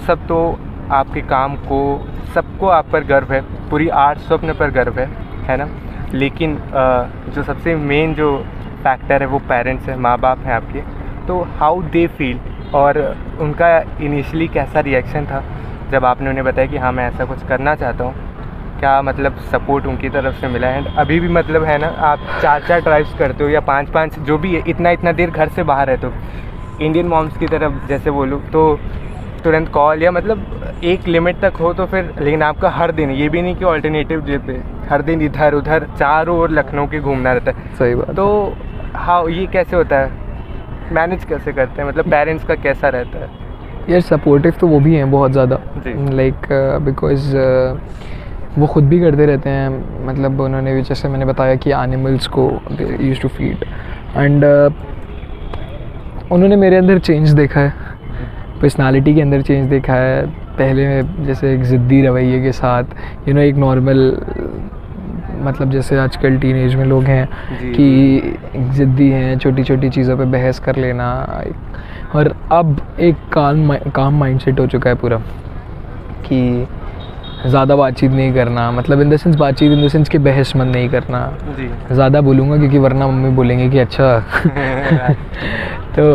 सब तो आपके काम को, सबको आप पर गर्व है, पूरी आर्ट स्वप्न पर गर्व है ना। लेकिन जो सबसे मेन जो फैक्टर है वो पेरेंट्स हैं, माँ बाप हैं आपके। तो हाउ दे फील, और उनका इनिशियली कैसा रिएक्शन था जब आपने उन्हें बताया कि हाँ मैं ऐसा कुछ करना चाहता हूँ? क्या मतलब सपोर्ट उनकी तरफ से मिला है? एंड अभी भी मतलब है ना, आप 4-4 ड्राइव्स करते हो या 5-5 जो भी है, इतना देर घर से बाहर है, तो इंडियन मॉम्स की तरफ जैसे बोलूँ तो तुरंत कॉल, या मतलब एक लिमिट तक हो तो फिर, लेकिन आपका हर दिन, ये भी नहीं कि ऑल्टरनेटिव डे पे, हर दिन इधर उधर चारों ओर लखनऊ के घूमना रहता है। सही बात। तो हाँ, ये कैसे होता है, मैनेज कैसे करते हैं, मतलब पेरेंट्स का कैसा रहता है? यार सपोर्टिव तो वो भी हैं बहुत ज़्यादा, लाइक बिकॉज वो ख़ुद भी करते रहते हैं। मतलब उन्होंने भी, जैसे मैंने बताया कि एनिमल्स को यूज्ड टू फीड, एंड उन्होंने मेरे अंदर चेंज देखा है, पर्सनालिटी के अंदर चेंज देखा है। पहले जैसे एक ज़िद्दी रवैये के साथ एक नॉर्मल, मतलब जैसे आजकल टीनेज में लोग हैं कि ज़िद्दी हैं, छोटी छोटी चीज़ों पे बहस कर लेना, और अब एक काम माइंडसेट हो चुका है पूरा कि ज़्यादा बातचीत नहीं करना, मतलब इन द सेंस बातचीत इन द सेंस कि बहस मत नहीं करना, ज़्यादा बोलूँगा क्योंकि वरना मम्मी बोलेंगे कि अच्छा तो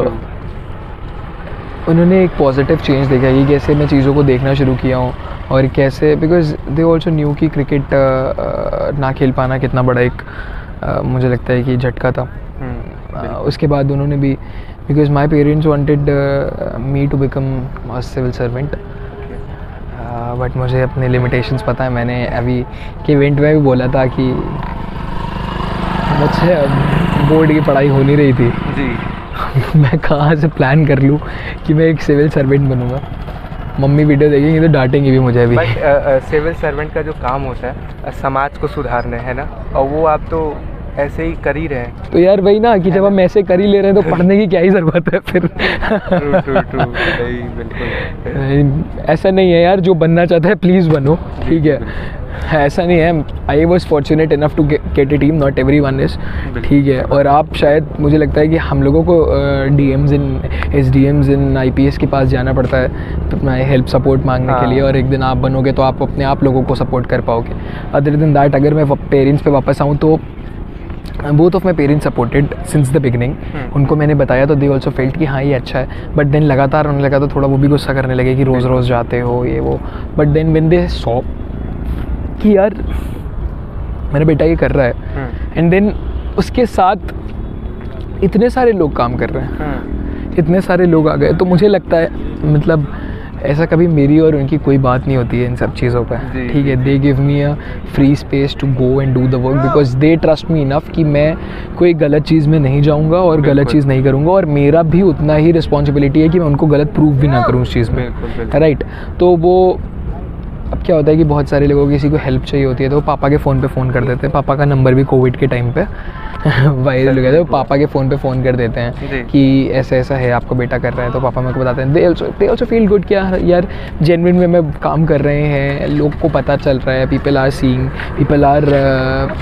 उन्होंने एक पॉजिटिव चेंज देखा कि कैसे मैं चीज़ों को देखना शुरू किया हूँ, और कैसे, बिकॉज दे ऑल्सो न्यू कि क्रिकेट ना खेल पाना कितना बड़ा एक मुझे लगता है कि झटका था। उसके बाद उन्होंने भी, because my parents wanted me to become a civil servant, but मुझे अपने लिमिटेशंस पता है। मैंने अभी के इवेंट में भी बोला था कि मुझसे बोर्ड की पढ़ाई हो नहीं रही थी जी मैं कहाँ से प्लान कर लूँ कि मैं एक सिविल सर्वेंट बनूँगा। मम्मी वीडियो देखेंगी तो डांटेंगी भी मुझे अभी। बट सिविल सर्वेंट का जो काम होता है समाज को सुधारना है ना, और वो आप तो ऐसे ही कर ही रहे हैं। तो यार वही ना कि जब हम ऐसे कर ही ले रहे हैं तो पढ़ने की क्या ही ज़रूरत है फिर। ट्रू बिल्कुल। ऐसा नहीं है यार, जो बनना चाहता है प्लीज़ बनो, ठीक है, ऐसा नहीं है। I was fortunate enough to get a team, not everyone is, ठीक है। और आप शायद, मुझे लगता है कि हम लोगों को DMs इन SDMs इन IPS के पास जाना पड़ता है तो हेल्प सपोर्ट मांगने के लिए, और एक दिन आप बनोगे तो आप अपने आप लोगों को सपोर्ट कर पाओगे। अदर देन दैट, अगर मैं पेरेंट्स पे वापस आऊँ तो both of my parents supported since the beginning. उनको मैंने बताया तो दे ऑल्सो फेल्ट कि हाँ ये अच्छा है, बट देन लगातार होने लगा तो थोड़ा वो भी गुस्सा करने लगे कि रोज़ रोज़ जाते हो ये वो। But then when they saw कि यार मेरा बेटा ये कर रहा है, एंड देन उसके साथ इतने सारे लोग काम कर रहे हैं, इतने सारे लोग आ गए, तो मुझे लगता है मतलब ऐसा कभी मेरी और उनकी कोई बात नहीं होती है इन सब चीज़ों पे, ठीक है। They give me a free space to go and do the work because they trust me enough कि मैं कोई गलत चीज़ में नहीं जाऊंगा और गलत चीज़ नहीं करूंगा, और मेरा भी उतना ही रिस्पॉन्सिबिलिटी है कि मैं उनको गलत प्रूव भी ना करूँ उस चीज़ में, राइट। तो वो अब क्या होता है कि बहुत सारे लोगों को किसी को हेल्प चाहिए होती है तो वो पापा के फ़ोन पे फ़ोन कर देते हैं। पापा का नंबर भी कोविड के टाइम पे वायरल हो गया था, वो पापा के फ़ोन पे फ़ोन कर देते हैं कि ऐसा ऐसा है, आपको बेटा कर रहा है। तो पापा मेरे को बताते हैं, दे ऑल्सो फील गुड कि यार जेन्युइन वे में काम कर रहे हैं, लोग को पता चल रहा है, people are seeing, people are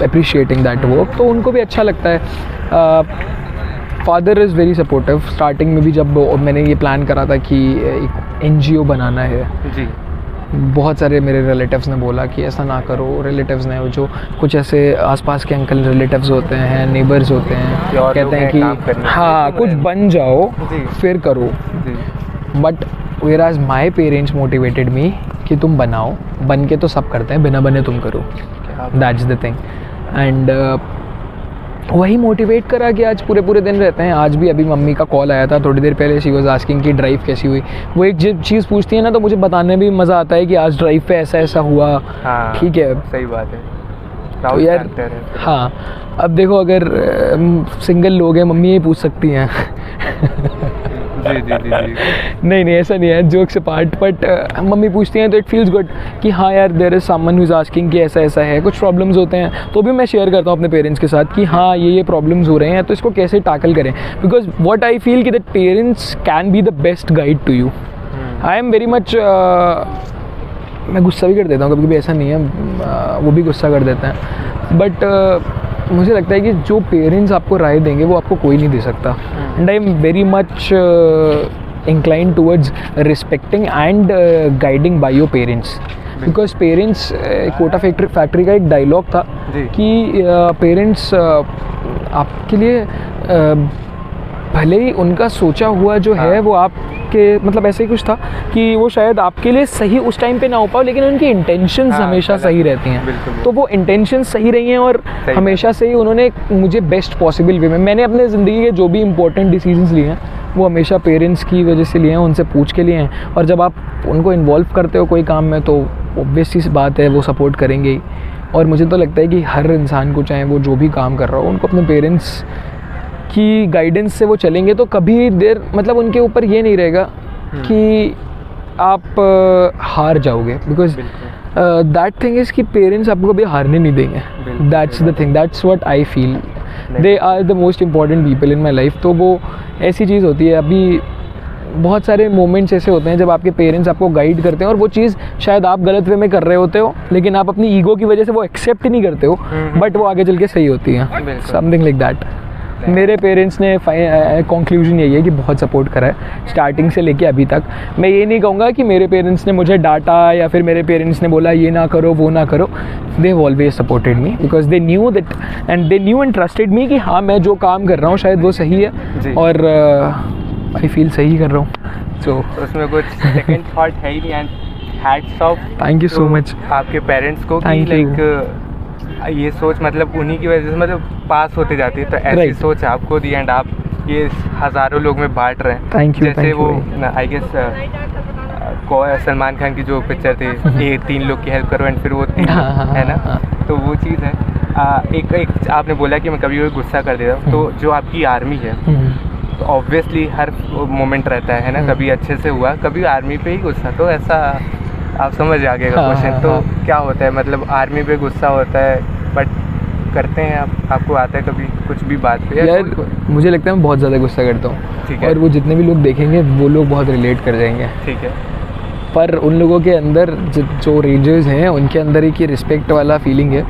appreciating that work, तो उनको भी अच्छा लगता है। Father is very supportive. Starting में भी जब मैंने ये प्लान करा था कि एक NGO बनाना है जी, बहुत सारे मेरे रिलेटिव्स ने बोला कि ऐसा ना करो। रिलेटिव्स ने, जो कुछ ऐसे आसपास के अंकल रिलेटिव्स होते हैं, नेबर्स होते हैं, कहते हैं कि हाँ कुछ बन जाओ फिर करो, but whereas my parents motivated me कि तुम बनाओ, बन के तो सब करते हैं, बिना बने तुम करो, दैट्स द थिंग। एंड वही मोटिवेट करा कि आज पूरे दिन रहते हैं। आज भी अभी मम्मी का कॉल आया था थोड़ी देर पहले, शी वाज आस्किंग कि ड्राइव कैसी हुई। वो एक जब चीज़ पूछती है ना तो मुझे बताने में भी मज़ा आता है कि आज ड्राइव पे ऐसा ऐसा हुआ, ठीक है, सही बात है। तो यार हाँ, अब देखो अगर सिंगल लोग हैं, मम्मी ये पूछ सकती हैं जी। नहीं ऐसा नहीं है, जोक से पार्ट, बट मम्मी पूछती हैं तो इट फील्स गुड कि हाँ यार there is someone who is asking कि ऐसा ऐसा है। कुछ प्रॉब्लम्स होते हैं तो भी मैं शेयर करता हूँ अपने पेरेंट्स के साथ कि हाँ ये प्रॉब्लम्स हो रहे हैं तो इसको कैसे टैकल करें, बिकॉज व्हाट आई फील कि that parents can be the best guide to you. I am very much, मैं गुस्सा भी कर देता हूँ कभी कभी, ऐसा नहीं है, वो भी गुस्सा कर देते हैं, बट मुझे लगता है कि जो पेरेंट्स आपको राय देंगे वो आपको कोई नहीं दे सकता। And I am very much inclined towards respecting and guiding by your parents. Because parents Kota factory का एक डायलॉग था कि पेरेंट्स आपके लिए भले ही उनका सोचा हुआ जो है वो आपके मतलब ऐसे ही कुछ था कि वो शायद आपके लिए सही उस टाइम पे ना हो पाओ, लेकिन उनकी इंटेंशंस हमेशा सही रहती हैं। तो वो इंटेंशंस सही रही हैं और हमेशा से ही उन्होंने मुझे बेस्ट पॉसिबल वे में, मैंने अपने ज़िंदगी के जो भी इंपॉर्टेंट डिसीजंस लिए हैं वो हमेशा पेरेंट्स की वजह से लिए हैं, उनसे पूछ के लिए हैं। और जब आप उनको इन्वॉल्व करते हो कोई काम में तो ऑब्वियस सी बात है वो सपोर्ट करेंगे ही। और मुझे तो लगता है कि हर इंसान को, चाहे वो जो भी काम कर रहा हो, उनको अपने पेरेंट्स की गाइडेंस से वो चलेंगे तो कभी देर मतलब उनके ऊपर ये नहीं रहेगा कि आप हार जाओगे। बिकॉज दैट थिंग इज़ कि पेरेंट्स आपको कभी हारने नहीं देंगे। That's the thing, that's what I feel, they are the most important people in my life. तो वो ऐसी चीज़ होती है। अभी बहुत सारे मोमेंट्स ऐसे होते हैं जब आपके पेरेंट्स आपको गाइड करते हैं और वो चीज़ शायद आप गलत वे में कर रहे होते हो, लेकिन आप अपनी ईगो की वजह से वो एक्सेप्ट नहीं करते हो, बट वो आगे चल के सही होती है। Something like that. मेरे पेरेंट्स ने कंक्लूजन यही है कि बहुत सपोर्ट करा है स्टार्टिंग से लेके अभी तक। मैं ये नहीं कहूँगा कि मेरे पेरेंट्स ने मुझे डांटा या फिर मेरे पेरेंट्स ने बोला ये ना करो वो ना करो। They have always supported me because they knew that and they knew and trusted me कि हाँ मैं जो काम कर रहा हूँ शायद वो सही है और आई फील सही कर रहा हूँ। तो उसमें कुछ सेकंड थॉट है ही नहीं। And hats off, thank you so much आपके पेरेंट्स को कि लाइक ये सोच मतलब उन्हीं की वजह से मतलब पास होते जाती है। तो ऐसी सोच आपको दी एंड आप ये हज़ारों लोग में बांट रहे हैं। Thank you. जैसे वो आई गेस सलमान खान की जो पिक्चर थी ये 3 लोग की हेल्प करो एंड फिर वो 3 है ना। तो वो चीज़ है। एक आपने बोला कि मैं कभी कभी गुस्सा कर देता हूँ। तो जो आपकी आर्मी है तो ऑब्वियसली हर मोमेंट रहता है ना, कभी अच्छे से हुआ कभी आर्मी पे ही गुस्सा। तो ऐसा आप समझ आ गएगा क्वेश्चन। तो क्या होता है मतलब आर्मी पे गुस्सा होता है बट करते हैं आपको आता है कभी कुछ भी बात पे? यार मुझे लगता है मैं बहुत ज़्यादा गुस्सा करता हूँ। ठीक है। और वो जितने भी लोग देखेंगे वो लोग बहुत रिलेट कर जाएंगे। ठीक है। पर उन लोगों के अंदर जो रेंजर्स हैं उनके अंदर एक ये रिस्पेक्ट वाला फीलिंग है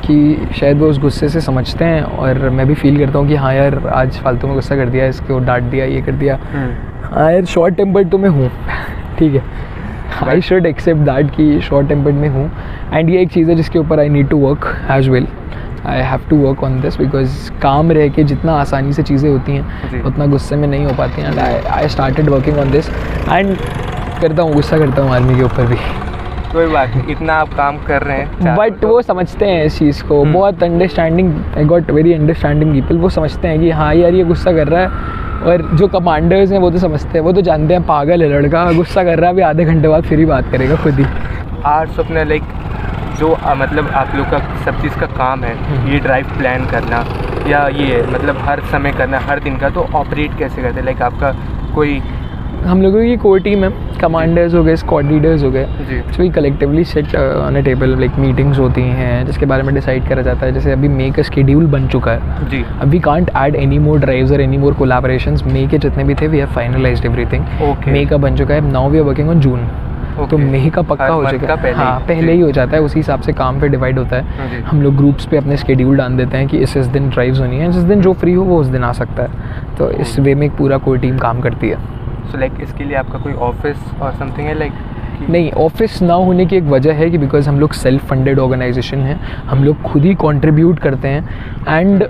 कि शायद वो उस गुस्से से समझते हैं। और मैं भी फील करता हूँ कि हाँ यार आज फालतू में गुस्सा कर दिया, इसको डांट दिया, ये कर दिया। हाँ यार शॉर्ट टेम्पर्ड तो मैं हूँ, ठीक है। आई शुड एक्सेप्ट दैट कि शॉर्ट टेम्पर्ड में हूँ। एंड ये एक चीज़ है जिसके ऊपर I need to work as well. I have to work on this because काम रह के जितना आसानी से चीज़ें होती हैं उतना गुस्से में नहीं हो पाती हैं। And I started working on this and करता हूँ, गुस्सा करता हूँ आर्मी के ऊपर भी। कोई बात नहीं, इतना आप काम कर रहे हैं बट वो समझते हैं इस चीज़ को। बहुत understanding, I got very understanding people. वो समझते हैं कि हाँ यार ये गुस्सा कर रहा है। और जो कमांडर्स हैं वो तो समझते हैं, वो तो जानते हैं पागल है लड़का, गुस्सा कर रहा है, अभी आधे घंटे बाद फिर ही बात करेगा खुद ही। आर्ट्स अपने लाइक जो मतलब आप लोग का सब चीज़ का काम है ये ड्राइव प्लान करना या ये मतलब हर समय करना हर दिन का, तो ऑपरेट कैसे करते हैं? लाइक आपका कोई हम लोगों की कोर टीम है, कमांडर्स हो गए, स्क्वाड लीडर्स हो गए, जो collectively set on a table like meetings होती हैं जिसके बारे में डिसाइड करा जाता है। जैसे अभी मे का शेड्यूल बन चुका है जी। अभी can't add any more drives और एनी मोर कोलैबोरेशंस। मे के जितने भी थे we have finalised everything. May का बन चुका है, now we are working on June. तो मे का पक्का हो चुका है। हाँ पहले ही हो जाता है, उसी हिसाब से काम पे डिवाइड होता है। हम लोग ग्रुप्स पे अपने शेड्यूल डाल देते हैं कि इस दिन ड्राइव्स होनी है, जिस दिन जो फ्री हो वो उस दिन आ सकता है। तो इस वे में एक पूरा कोर टीम काम करती है। सो लाइक इसके लिए आपका कोई ऑफिस और समथिंग है? लाइक नहीं, ऑफिस ना होने की एक वजह है कि बिकॉज हम लोग सेल्फ फंडेड ऑर्गेनाइजेशन है, हम लोग खुद ही कंट्रीब्यूट करते हैं। एंड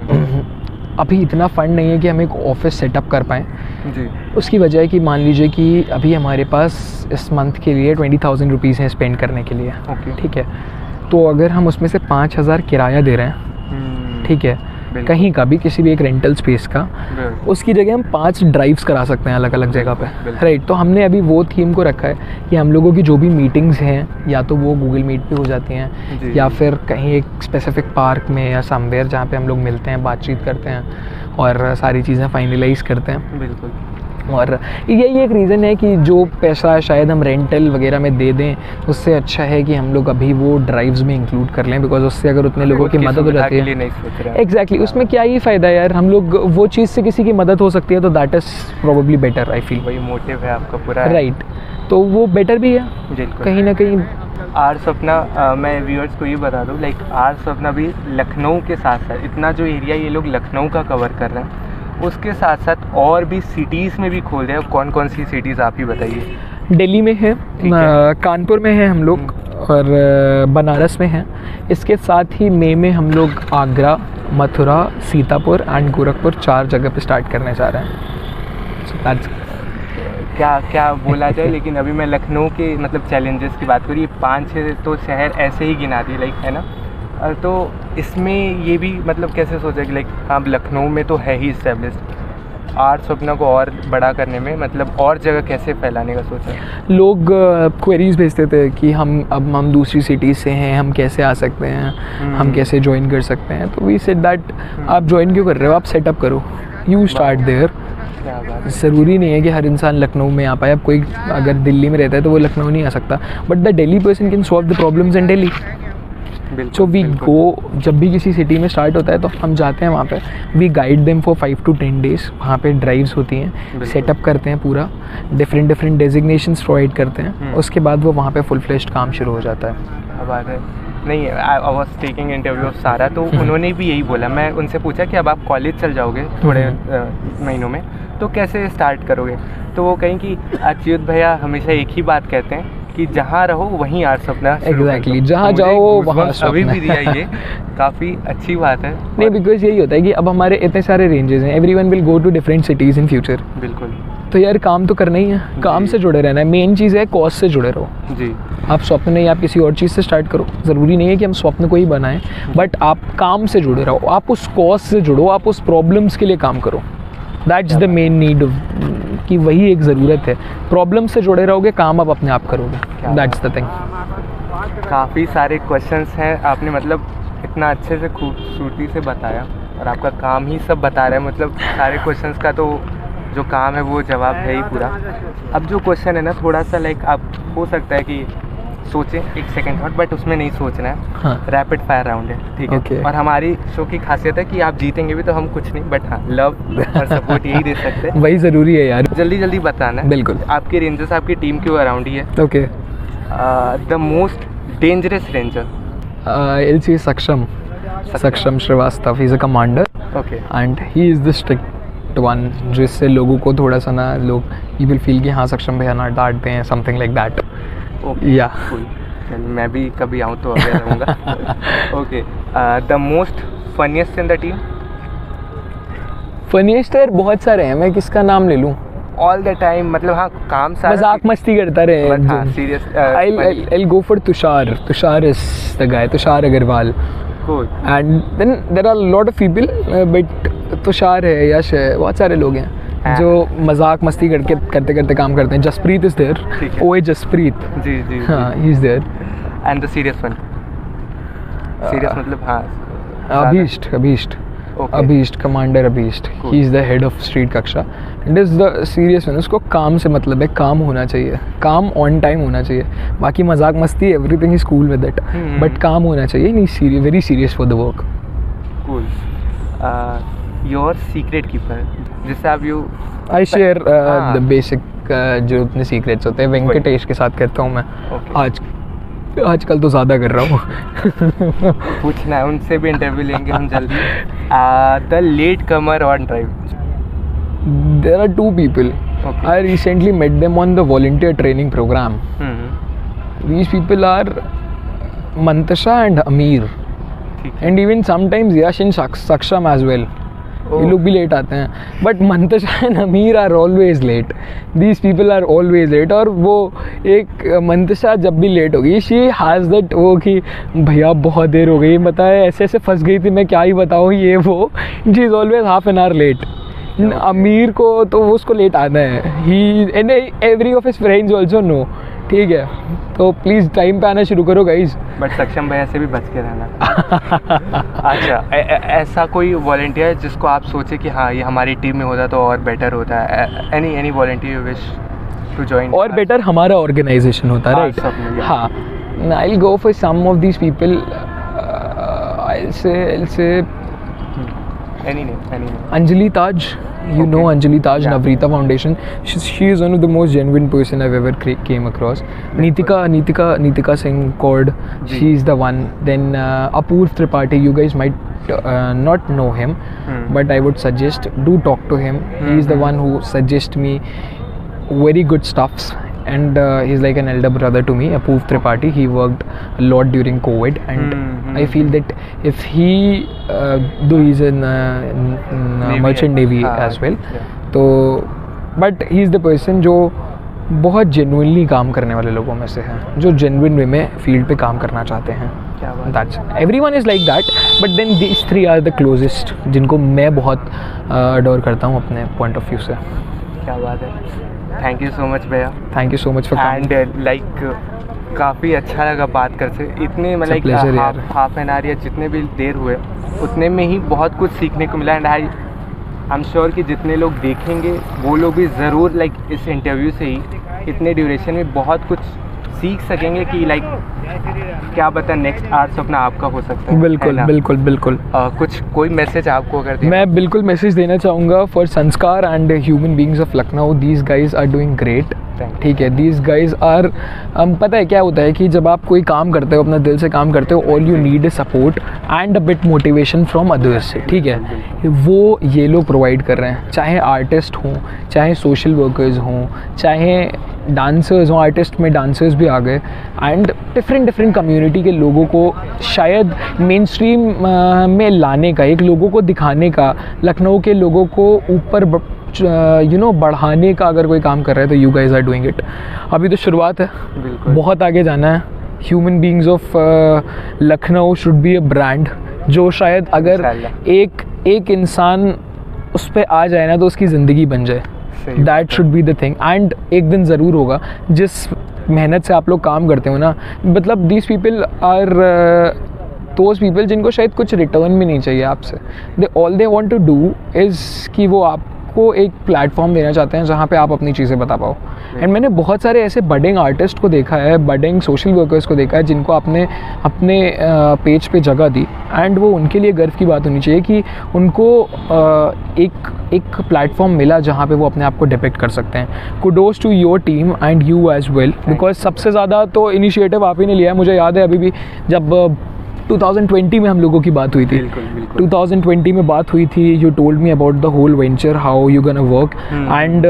अभी इतना फंड नहीं है कि हम एक ऑफिस सेटअप कर पाएँ जी। उसकी वजह है कि मान लीजिए कि अभी हमारे पास इस मंथ के लिए 20,000 रुपीज़ हैं स्पेंड करने के लिए। ठीक है। तो अगर हम उसमें से 5,000 किराया दे रहे हैं, ठीक है, कहीं का भी किसी भी एक रेंटल स्पेस का, उसकी जगह हम 5 ड्राइव्स करा सकते हैं अलग अलग जगह पे, राइट। तो हमने अभी वो थीम को रखा है कि हम लोगों की जो भी मीटिंग्स हैं या तो वो गूगल मीट पे हो जाती हैं या फिर कहीं एक स्पेसिफिक पार्क में या समवेयर जहाँ पे हम लोग मिलते हैं, बातचीत करते हैं और सारी चीज़ें फाइनलाइज करते हैं। बिल्कुल। और यही एक रीज़न है कि जो पैसा शायद हम रेंटल वगैरह में दे दें उससे अच्छा है कि हम लोग अभी वो ड्राइव्स में इंक्लूड कर लें, बिकॉज उससे अगर उतने लोगों की मदद हो जाती है। एग्जैक्टली, उसमें क्या ही फ़ायदा यार, हम लोग वो चीज़ से किसी की मदद हो सकती है तो that is probably better. I feel वही मोटिव है आपका पूरा, राइट। तो वो बेटर भी है कहीं ना कहीं। आर सपना, मैं व्यूअर्स को ये बता दूँ, लाइक आर सपना भी लखनऊ के साथ साथ इतना जो एरिया ये लोग लखनऊ का कवर कर रहे हैं उसके साथ साथ और भी सिटीज़ में भी खोल रहे हैं, कौन कौन सी सिटीज़ आप ही बताइए। दिल्ली में है, कानपुर में है हम लोग, और बनारस में है। इसके साथ ही मई में हम लोग आगरा, मथुरा, सीतापुर एंड गोरखपुर 4 जगह पे स्टार्ट करने जा रहे हैं। So that's क्या क्या बोला जाए, लेकिन अभी मैं लखनऊ के मतलब चैलेंजेस की बात करूँ, 5-6 तो शहर ऐसे ही गिना दिए लाइक, है ना। तो इसमें ये भी मतलब कैसे सोचा कि लाइक हाँ लखनऊ में तो है ही इस्टेब्लिश्ड, आर्ट सपना को और बड़ा करने में मतलब और जगह कैसे फैलाने का सोचा? लोग क्वेरीज भेजते थे कि हम दूसरी सिटीज़ से हैं, हम कैसे आ सकते हैं, हम कैसे ज्वाइन कर सकते हैं। तो वी सेड दैट आप ज्वाइन क्यों कर रहे हो, आप सेटअप करो, यू स्टार्ट देयर। ज़रूरी नहीं है कि हर इंसान लखनऊ में आ पाए। अब कोई अगर दिल्ली में रहता है तो वो लखनऊ नहीं आ सकता, but the Delhi person can solve the problems in Delhi. So we go, जब भी किसी सिटी में स्टार्ट होता है तो हम जाते हैं वहाँ पे, we guide them for 5 to 10 days। वहाँ पे ड्राइव्स होती हैं, सेटअप करते हैं पूरा, डिफरेंट डेजिग्नेशंस प्रोवाइड करते हैं, उसके बाद वो वहाँ पे फुल फ्लेश्ड काम शुरू हो जाता है। अब बात है नहीं, I was taking interview of सारा, तो उन्होंने भी यही बोला। मैं उनसे पूछा कि अब आप कॉलेज चल जाओगे थोड़े महीनों में, तो कैसे स्टार्ट करोगे? तो वो कहें कि अच्युत भैया हमेशा एक ही बात कहते हैं कि जहाँ रहो वहीं आर्ट सपना। एग्जैक्टली, जहाँ जाओ वहाँ अभी भी दिया, ये काफ़ी अच्छी बात है। नहीं, बिकॉज यही होता है कि अब हमारे इतने सारे रेंजेस हैं, everyone will go to different cities in future. बिल्कुल। तो यार काम तो करना ही है, काम से जुड़े रहना है। मेन चीज़ है कॉज से जुड़े रहो जी। आप स्वप्न नहीं, आप किसी और चीज़ से स्टार्ट करो। ज़रूरी नहीं है कि हम स्वप्न को ही बनाएं, बट आप काम से जुड़े रहो, आप उस कॉज से जुड़ो, आप उस प्रॉब्लम्स के लिए काम करो। दैट्स द मेन नीड, कि वही एक ज़रूरत है। प्रॉब्लम से जुड़े रहोगे, काम आप अपने आप करोगे। That's the thing. काफ़ी सारे क्वेश्चंस हैं, आपने मतलब इतना अच्छे से खूबसूरती से बताया, और आपका काम ही सब बता रहा है। मतलब सारे क्वेश्चंस का तो जो काम है वो जवाब है ही पूरा। अब जो क्वेश्चन है ना, थोड़ा सा लाइक आप हो सकता है कि सोचें एक सेकंड थॉट, बट उसमें नहीं सोचना है। हाँ। रैपिड फायर राउंड है, ठीक है। Okay. और हमारी शो की खासियत है कि आप जीतेंगे भी तो हम कुछ नहीं, बट हाँ लव और सपोर्ट यही दे सकते हैं। वही ज़रूरी है यार। जल्दी जल्दी बताना है। बिल्कुल। आपके रेंजर्स आपकी टीम के अराउंड ही है। Okay. The most dangerous ranger? I'll say Saksham Srivastava. He's a commander. Okay. And he is the strict one, जिससे लोगों को थोड़ा सा ना, लोग you will feel कि हाँ सक्षम भैया ना डांटते हैं, something like that. Okay. Yeah. Cool. मैं भी कभी आऊँ तो अवेयर रहूँगा। Okay. The most funniest in the team? Funniest यार बहुत सारे हैं, मैं किसका नाम ले लूँ? All the time, मतलब हाँ काम सारा मजाक मस्ती करता रहे। हाँ serious. I'll go for Tushar. Tushar is the guy. Tushar Agarwal. Cool. And then there are a lot of people, but Tushar है, यश है, बहुत सारे लोग हैं जो मजाक मस्ती करते करते काम करते हैं। जसप्रीत इज देयर, ओए जसप्रीत। जी जी। हाँ, he is there. And the serious one? Serious मतलब हाँ Abhisht commander Abhisht, he is the head of street कक्षा। It is the serious one. उसको काम से मतलब है, काम होना चाहिए, काम ऑन टाइम होना चाहिए। बाकी मजाक मस्ती everything is cool with it, but काम होना चाहिए, नहीं very serious for the work. Cool. Your secret keeper, जिससे आप you I share the basic जो अपने सीक्रेट्स होते हैं वेंकटेश के साथ करता हूँ मैं। आजकल तो ज़्यादा कर रहा हूँ। पूछना है, उनसे भी इंटरव्यू लेंगे हम जल्दी। The latecomer on drive? There are 2 people. Okay. I recently met them on the volunteer training program. These people are Mantasha and Amir. And even sometimes Yash and Saksham as well. ये लोग भी late आते हैं, but Mantasha and Amir are always late. These people are always late. और वो एक मंतशा जब भी लेट होगी, शी हैज़ दैट वो कि भैया बहुत देर हो गई, बताए ऐसे ऐसे फंस गई थी, मैं क्या ही बताऊँ, ये वो। She is always half an hour late. Amir को तो उसको लेट आना है, he and every of his friends also know. ठीक है, तो प्लीज़ टाइम पे आना शुरू करो गाइज। बट सक्षम भैया से भी बच के रहना। अच्छा, ऐसा कोई वॉलंटियर जिसको आप सोचे कि हाँ ये हमारी टीम में होता तो और बेटर होता है? Any volunteer you wish to join? और बेटर हमारा ऑर्गेनाइजेशन होता है, राइट? हाँ, I will go for some of these people. I will say any name. Anjali Taj, you know Anjali Taj, yeah. Navrita Foundation. She is one of the most genuine person I've ever came across. Neetika Singh Cord, she is the one. Then Apurv Tripathi, you guys might not know him, but I would suggest do talk to him. He is the one who suggests me very good stuffs, and he's like an elder brother to me. Apoorv Tripathi, he worked a lot during COVID, and I feel that if he though he's in merchant navy as well, तो but he is the person जो बहुत genuinely काम करने वाले लोगों में से है, जो जेन्युइन वे में फील्ड पे काम करना चाहते हैं. That's everyone is like that, but then these three are the closest जिनको मैं बहुत अडोर करता हूँ अपने पॉइंट ऑफ व्यू से. क्या बात है. थैंक यू सो मच भैया. Thank you so much for and like काफ़ी अच्छा लगा बात करके. इतने मतलब हाफ एन आवर या जितने भी देर हुए उतने में ही बहुत कुछ सीखने को मिला. एंड आई एम श्योर कि जितने लोग देखेंगे वो लोग भी ज़रूर लाइक इस इंटरव्यू से ही इतने ड्यूरेशन में बहुत कुछ सीख सकेंगे कि लाइक क्या पता नेक्स्ट आर्ट सपना आपका हो सकता है. बिल्कुल बिल्कुल बिल्कुल. कुछ कोई मैसेज आपको अगर दें? मैं बिल्कुल मैसेज देना चाहूँगा for Sanskar and human beings of Lucknow. These guys are doing great. ठीक है, दीज गाइज आर पता है क्या होता है कि जब आप कोई काम करते हो, अपना दिल से काम करते हो, all you need is support and a bit motivation from others. ठीक है, वो ये लोग प्रोवाइड कर रहे हैं. चाहे आर्टिस्ट हों, चाहे सोशल वर्कर्स हों, चाहे डांसर्स हों. आर्टिस्ट में डांसर्स भी आ गए, एंड डिफरेंट कम्युनिटी के लोगों को शायद मेन स्ट्रीम में लाने का, एक लोगों को दिखाने का, लखनऊ के लोगों को ऊपर बढ़ाने का अगर कोई काम कर रहा है तो you guys are doing it. अभी तो शुरुआत है, बहुत आगे जाना है. Human beings of Lucknow should be a brand जो शायद अगर एक इंसान उस पर आ जाए ना तो उसकी ज़िंदगी बन जाए. That should be the thing. And एक दिन ज़रूर होगा. जिस मेहनत से आप लोग काम करते हो ना, मतलब these people are those people जिनको शायद कुछ रिटर्न भी नहीं चाहिए आपसे. They all they want to do is कि वो आपको एक प्लेटफॉर्म देना चाहते हैं जहाँ पे आप अपनी चीज़ें बता पाओ. एंड मैंने बहुत सारे ऐसे बडिंग आर्टिस्ट को देखा है, बडिंग सोशल वर्कर्स को देखा है जिनको आपने अपने पेज पे जगह दी. एंड वो उनके लिए गर्व की बात होनी चाहिए कि उनको एक प्लेटफॉर्म मिला जहाँ पे वो अपने आप को डिपिक्ट कर सकते हैं. Kudos to your team and you as well, because सबसे ज़्यादा तो इनिशिएटिव आप ही ने लिया है. मुझे याद है अभी भी जब 2020 में हम लोगों की बात हुई थी. 2020 में बात हुई थी. You told me about the whole venture, how you gonna work, and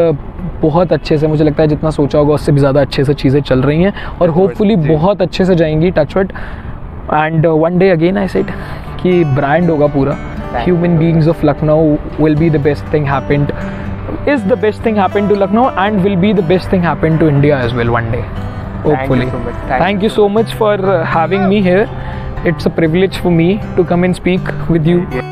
बहुत अच्छे से, मुझे लगता है जितना सोचा होगा उससे भी ज़्यादा अच्छे से चीज़ें चल रही हैं और होपफुली बहुत अच्छे से जाएंगी. Touchwood. And one day again I said कि ब्रांड होगा पूरा. Human beings of Lucknow will be the best thing happened, is the best thing happened to Lucknow and will be the best thing happened to India as well one day, hopefully. Thank you so much for having me here. It's a privilege for me to come and speak with you.